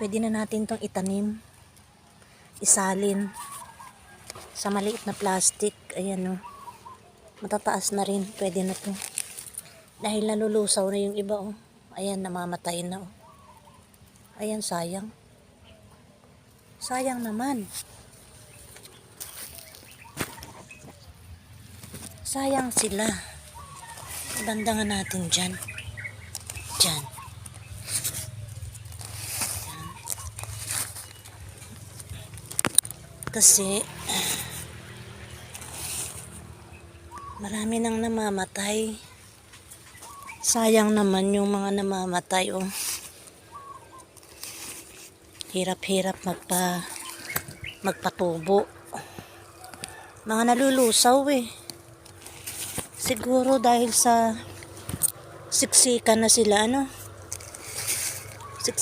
Pwede na natin tong itanim. Isalin sa maliit na plastic. Ayan o. Matataas na rin. Pwede na to. Dahil nalulusaw na yung iba o. Ayan, namamatay na o. Ayan, sayang. Sayang naman. Sayang sila. Banda nga natin dyan. Dyan. Kasi marami nang namamatay. Sayang naman yung mga namamatay oh. Hirap-hirap magpatubo. Mga nalulusaw eh. Siguro dahil sa siksikan na sila ano.